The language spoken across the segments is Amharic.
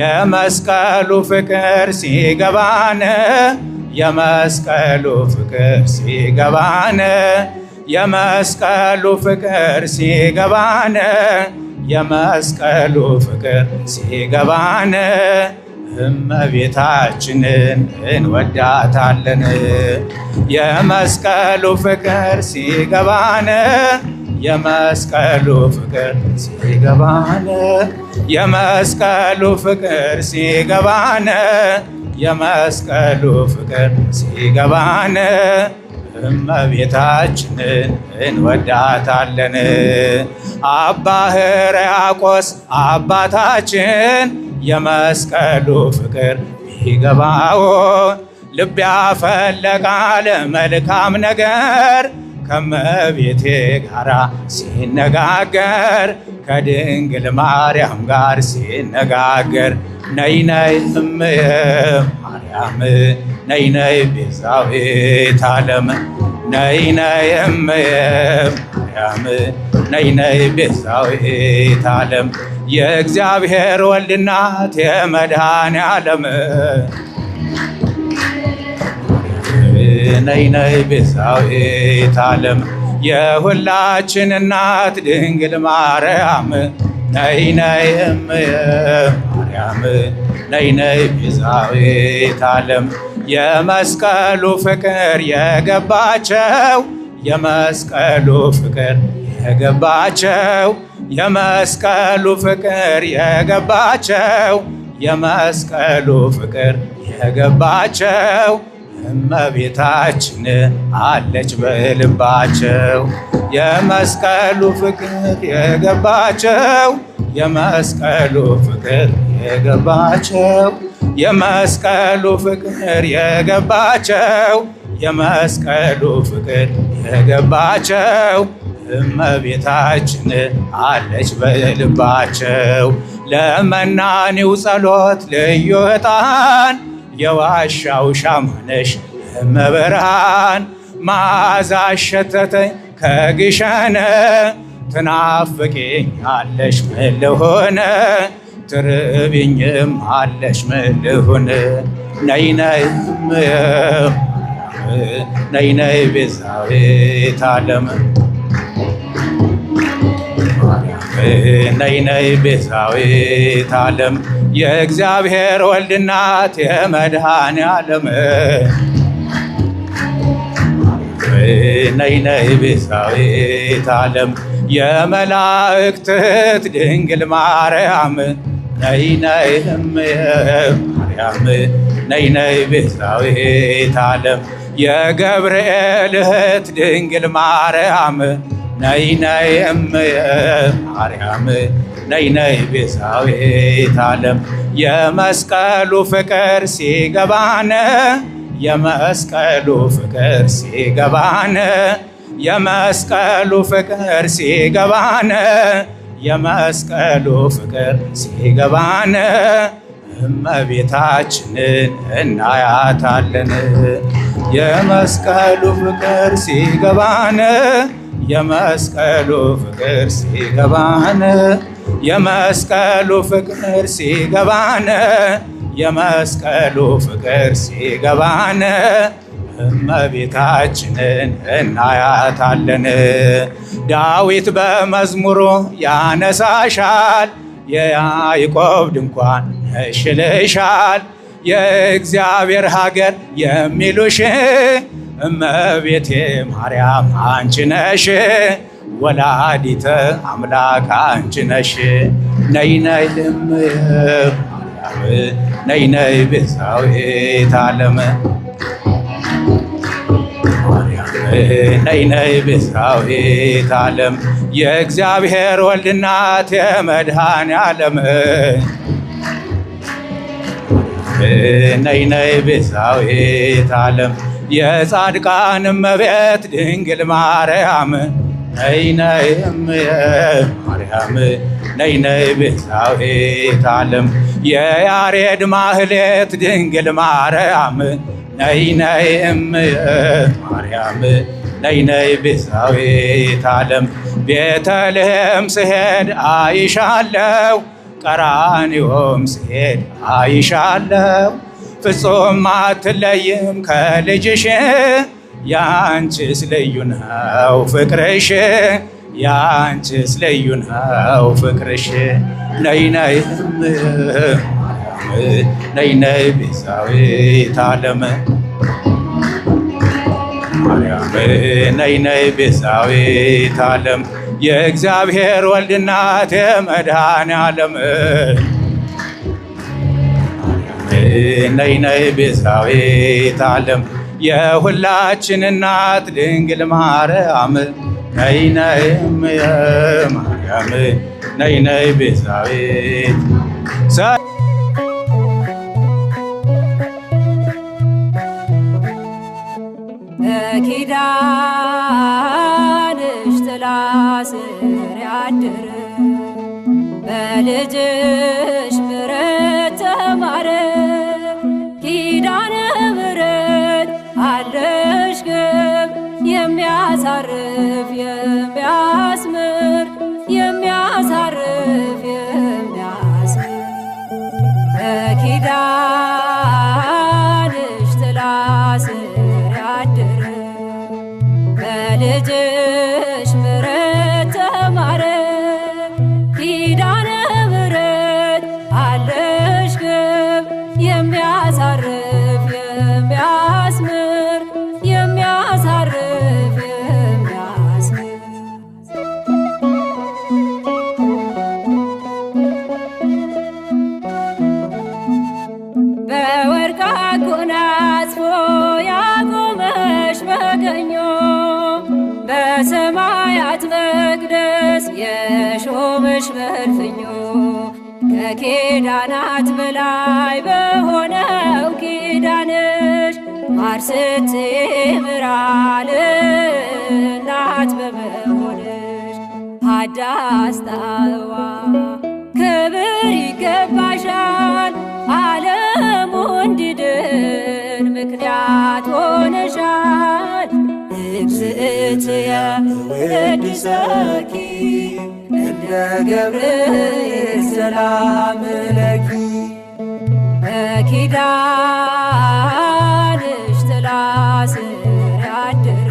የመስቀሉ ፍቅር ሲገባን የመስቀሉ ፍቅር ሲገባን የመስቀሉ ፍቅር ሲገባን የመስቀሉ ፍቅር ሲገባን እመቤታችንን እንወዳታለን። የመስቀሉ ፍቅር ሲገባን የመስቀሉ ፍቅር ሲገባን የመስቀሉ ፍቅር ሲገባን የመስቀሉ ፍቅር ሲገባን እመቤታችንን እንወዳታለን። አባ ሕርያቆስ አባታችን የመስቀሉ ፍቅር ቢገባው ልብ ያፈለቃል መልካም ነገር ከመቤቴ ጋራ ሲነጋገር ከድንግል ማርያም ጋር ሲነጋገር ነይ ነይ እምየ ማርያም ነይ ነይ ቤዛዊተ ዓለም ነይ ነይ እምየ ማርያም ነይ ነይ ቤዛዊተ ዓለም የእግዚአብሔር ወልድ እናት የመድኃኔዓለም ነይ ነይ ቤዛዊተ ዓለም የሁላችን እናት ድንግል ማርያም ነይ ነይ እምየ ማርያም ነይ ነይ ቤዛዊተ ዓለም የመስቀሉ ፍቅር የገባቸው የመስቀሉ ፍቅር የገባቸው የመስቀሉ ፍቅር የገባቸው የመስቀሉ ፍቅር የገባቸው እመቤታችን አለች በልባቸው የመስቀሉ ፍቅር የገባቸው የመስቀሉ ፍቅር የገባቸው የመስቀሉ ፍቅር የገባቸው የመስቀሉ ፍቅር የገባቸው እመቤታችን አለች በልባቸው ለመናኒው ጸሎት ልዩ ዕጣን የዋሻው ሻማነሽ እመብርሃን መዓዛሽ ሸተተኝ ከግሸነ ትናፍቂኛለሽ ምን ልሁን ትርቢኝም አለሽ ምን ልሁን ነይ ነይ እምየ ነይ ነይ ቤዛዊተ ዓለም ነይ ነይ ቤዛዊተ ዓለም የእግዚአብሔር ወልድ እናት የመድኃኔዓለም ነይ ነይ ቤዛዊተ ዓለም የመላእክት እህት ድንግል ማርያም ነይ ነይ እምየ ማርያም ነይ ነይ ቤዛዊተ ዓለም የገብርኤል እህት ድንግል ማርያም ነይ ነይ እምየ ማርያም ነይ ነይ ቤዛዊተ ዓለም የመስቀሉ ፍቅር ሲገባን የመስቀሉ ፍቅር ሲገባን የመስቀሉ ፍቅር ሲገባን የመስቀሉ ፍቅር ሲገባን እመቤታችንን እናያታለን። የመስቀሉ ፍቅር ሲገባን የመስቀሉ ፍቅር ሲገባን የመስቀሉ ፍቅር ሲገባን የመስቀሉ ፍቅር ሲገባን እመቤታችንን እናያታለን። ዳዊት በመዝሙሩ ያነሳሻል የያዕቆብ ድንኳን ነሽልሻል የእግዚአብሔር ሀገር የሚሉሽ እመቤቴ ማርያም አንቺ ነሽ ወላዲተ አምላክ አንቺ ነሽ ነይ ነይ እምየ ማርያም ነይ ነይ ቤዛዊተ ዓለም ነይ ነይ ቤዛዊተ ዓለም የእግዚአብሔር ወልድ እናት የመድኃኔዓለም ነይ ነይ ቤዛዊተ ዓለም የጻድቃን እመቤት ድንግል ማርያም ነይ ነይ እምየ ማርያም ነይ ነይ ቤዛዊተ ዓለም የያሬድ ማህሌት ድንግል ማርያም ነይ ነይ እምየ ማርያም ነይ ነይ ቤዛዊተ ዓለም ቤተልሔም ስሄድ አይሻለው ቀራንዮም ስሄድ አይሻለው ፍጹም አትለይም ከልጅሽ ያንቺስ ልዩ ነው ፍቅርሽ ያንቺስ ልዩ ነው ፍቅርሽ ነይ ነይ ነይ ነይ ቤዛዊተ ዓለም ማርያም ነይ ነይ ቤዛዊተ ዓለም የእግዚአብሔር ወልድ እናት የመድኃኔዓለም ነይ ነይ ቤዛዊተ ዓለም የሁላችን እናት ድንግል ማርያም ነይ ነይ ማርያም ነይ ነይ ቤዛዊት በኪዳንሽ ጥላ ስር ያደረ በልጅሽ ምሕረት ተማረ ኪዳነ ምሕረት አለሽ ግብ የሚያሳርፍ የሚያስምር የሚያሳርፍ የሚያስምር በኪዳንሽ ጥላ ስር ያደረ በልጅሽ ምሕረት ተማረ ኪዳነ ምሕረት አለሽ ግብ የሚያሳርፍ የሚያስምር የሚያሳርፍ የሚያስምር በወርቅ አጎናጽፎ ያቆመሽ በቀኙ በሰማያት መቅደስ የሾመሽ በእልፍኙ ከኪዳናት በላይ በሆነው ኪዳንሽ ማር ስትምራል እናት በመሆንሽ ሀዳስ ጣዕዋ ክብር ይገባሻል ዓለሙ እንዲድን ምክንያት ሆነሻል እግዝእትየ ወድሰኪ እንደ ገብርኤል ሰላም ለኪ በኪዳንሽ ጥላ ስር ያደረ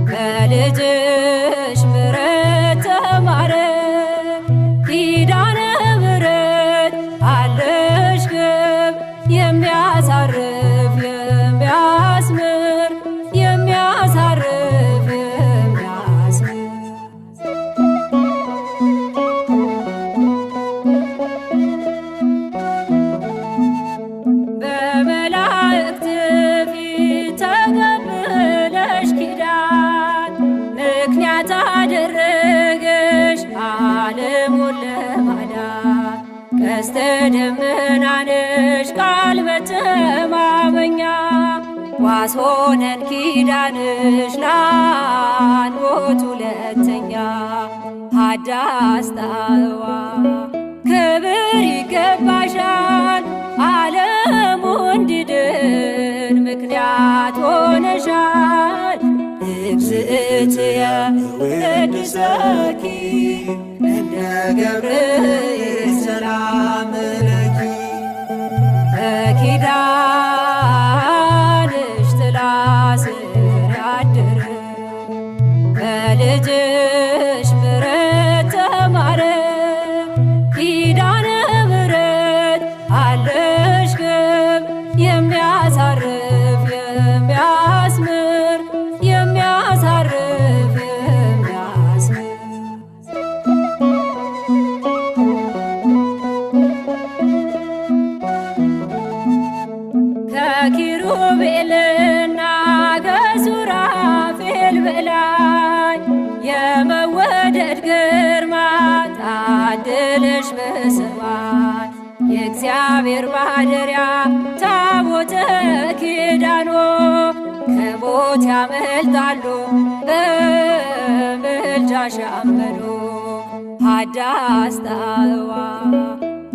በልጅሽ ምሕረት ተማረ ኪዳነ ምሕረት አለሽ ግብ የሚያሳርፍ የሚያስምር የሚያሳርፍ የሚያስምር በመላእክት ፊት ተቀብለሽ ኪዳን ምክንያት አደረገሽ ዓለሙን ለማዳን ቀስተ ደመናንሽ ቃል መተማመኛ ዋስ ሆነን ኪዳንሽ ላንሞት ሁለተኛ ሀዳስ ጣዕዋ ክብር ይገባሻል ዓለሙ እንዲድን ምክንያት ሆነሻል እግዝእትየ ወድሰኪ እንደ ገብርኤል ሰላም ለኪ በኪዳንሽ ጥላ ስር ያደረ በልጅሽ ምሕረት ተማረ ኪዳነ ምሕረት አለሽ ግብ የሚያሳርፍ የሚያስምር የሚያሳርፍ የሚያስምር ከኪሩቤልና ከሱራፌል በላይ የመወደድ ግርማ ታድለሽ በሰማይ የእግዚአብሔር ማደሪያ ታቦተ ኪዳኖ ከሞት ያመልጣሉ በምልጃሽ አመኑ ሀዳስ ጣዕዋ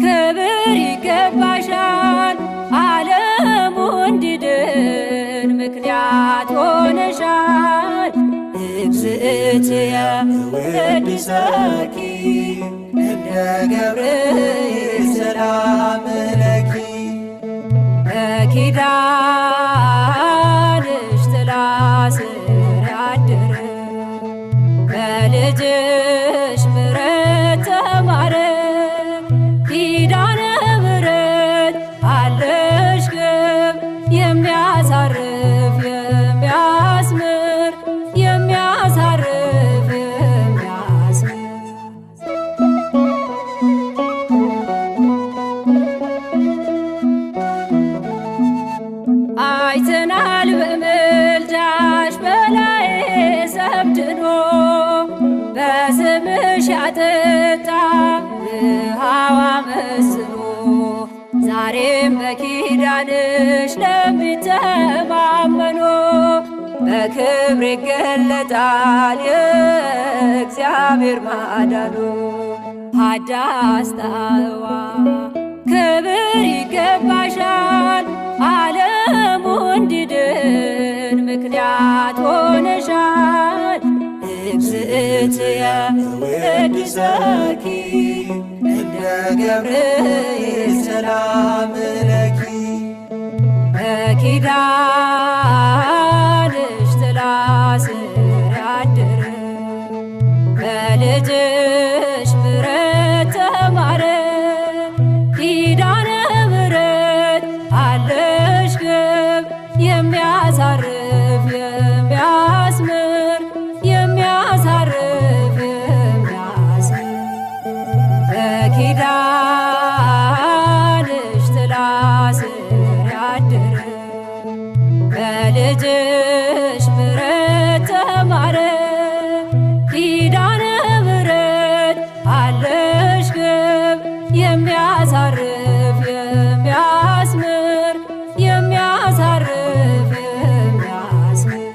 ክብር ይገባሻል ዓለሙ እንዲድን ምክንያት ሆነሻል እግዝእትየ ወድሰኪ እንደ ገብርኤል ሰላም ለኪ በኪዳንሽ ጥላ ስር ያደረ በልጅሽ ምሕረት ተማረ ኪዳነ ምሕረት አለሽ ግብ የሚያሳርፍ የሚያስምር የሚያሳርፍ የሚያስምር አይተናል በምልጃሽ በላይ ሰብድኖ በስምሽ ያጠጣ ውሃዋ መስሎ ዛሬም በኪዳንሽ ለሚተማመኑ በክብር ይገለጣል የእግዚአብሔር ማዳኑ። ሀዳስ ጣዕዋ ክብር ይገባሻል ዓለሙ እንዲድን ምክንያት ሆነሻል። እግዝእትየ እወድሰኪ እንደ ገብርኤል ሰላም ለኪ በኪዳንሽ ጥላ ስር ያደረ በልጅሽ ምሕረት ተማረ ኪዳነ ምሕረት አለሽ ግብ የሚያሳርፍ የሚያስምር የሚያሳርፍ የሚያስምር በኪዳንሽ ጥላ ስር ያደረ በልጅሽ ምሕረት ተማረ ኪዳነ ምሕረት አለሽ ግብ የሚያሳርፍ የሚያስምር የሚያሳርፍ የሚያስምር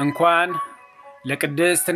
እንኳን ለቅድስት